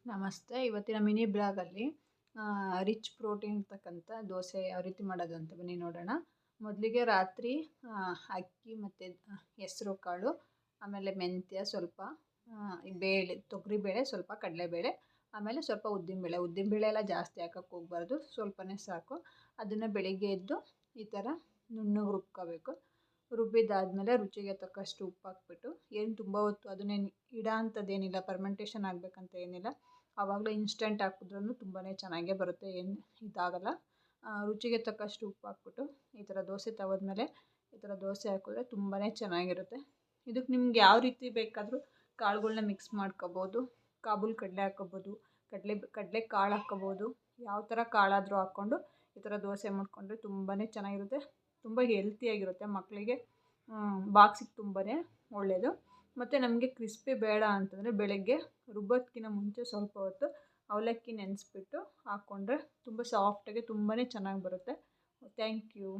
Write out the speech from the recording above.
ನಮಸ್ತೆ. ಇವತ್ತಿನ mini ಬ್ಲಾಗಲ್ಲಿ rich protein ಇರ್ತಕ್ಕಂಥ ದೋಸೆ ಯಾವ ರೀತಿ ಮಾಡೋದು ಅಂತ ಬನ್ನಿ ನೋಡೋಣ. ಮೊದಲಿಗೆ ರಾತ್ರಿ ಅಕ್ಕಿ ಮತ್ತು ಹೆಸರು ಕಾಳು, ಆಮೇಲೆ ಮೆಂತ್ಯ ಸ್ವಲ್ಪ, ಬೇಳೆ, ತೊಗರಿಬೇಳೆ ಸ್ವಲ್ಪ, ಕಡಲೆಬೇಳೆ, ಆಮೇಲೆ ಸ್ವಲ್ಪ ಉದ್ದಿನಬೇಳೆ ಎಲ್ಲ ಜಾಸ್ತಿ ಹಾಕೋಕ್ಕೆ ಹೋಗಬಾರ್ದು, ಸ್ವಲ್ಪನೇ ಸಾಕು. ಅದನ್ನು ಬೆಳಿಗ್ಗೆ ಎದ್ದು ಈ ಥರ ನುಣ್ಣಗೆ ರುಬ್ಕೋಬೇಕು. ರುಬ್ಬಿದ್ದಾದಮೇಲೆ ರುಚಿಗೆ ತಕ್ಕಷ್ಟು ಉಪ್ಪು ಹಾಕ್ಬಿಟ್ಟು, ಏನು ತುಂಬ ಹೊತ್ತು ಅದನ್ನೇನು ಇಡೋ ಅಂಥದ್ದೇನಿಲ್ಲ, ಫರ್ಮೆಂಟೇಷನ್ ಆಗಬೇಕಂತ ಏನಿಲ್ಲ. ಆವಾಗಲೇ ಇನ್ಸ್ಟೆಂಟ್ ಹಾಕಿದ್ರೂ ತುಂಬಾ ಚೆನ್ನಾಗೇ ಬರುತ್ತೆ, ಏನು ಇದಾಗಲ್ಲ. ರುಚಿಗೆ ತಕ್ಕಷ್ಟು ಉಪ್ಪು ಹಾಕ್ಬಿಟ್ಟು ಈ ಥರ ದೋಸೆ ತವದ್ಮೇಲೆ ಈ ಥರ ದೋಸೆ ಹಾಕಿದ್ರೆ ತುಂಬಾ ಚೆನ್ನಾಗಿರುತ್ತೆ. ಇದಕ್ಕೆ ನಿಮ್ಗೆ ಯಾವ ರೀತಿ ಬೇಕಾದರೂ ಕಾಳುಗಳ್ನ ಮಿಕ್ಸ್ ಮಾಡ್ಕೋಬೋದು. ಕಾಬೂಲ್ ಕಡಲೆ ಹಾಕ್ಕೋಬೋದು, ಕಡಲೆ ಕಾಳು ಹಾಕ್ಕೋಬೋದು. ಯಾವ ಥರ ಕಾಳಾದರೂ ಹಾಕ್ಕೊಂಡು ಈ ಥರ ದೋಸೆ ಮಾಡಿಕೊಂಡ್ರೆ ತುಂಬಾ ಚೆನ್ನಾಗಿರುತ್ತೆ, ತುಂಬ ಹೆಲ್ತಿಯಾಗಿರುತ್ತೆ. ಮಕ್ಕಳಿಗೆ ಬಾಕ್ಸಿಗೆ ತುಂಬಾ ಒಳ್ಳೆಯದು. ಮತ್ತು ನಮಗೆ ಕ್ರಿಸ್ಪಿ ಬೇಡ ಅಂತಂದರೆ ಬೆಳಗ್ಗೆ ರುಬ್ಬೋದಕ್ಕಿಂತ ಮುಂಚೆ ಸ್ವಲ್ಪ ಹೊತ್ತು ಅವಲಕ್ಕಿ ನೆನೆಸ್ಬಿಟ್ಟು ಹಾಕ್ಕೊಂಡ್ರೆ ತುಂಬ ಸಾಫ್ಟಾಗಿ ತುಂಬಾ ಚೆನ್ನಾಗಿ ಬರುತ್ತೆ. Thank you.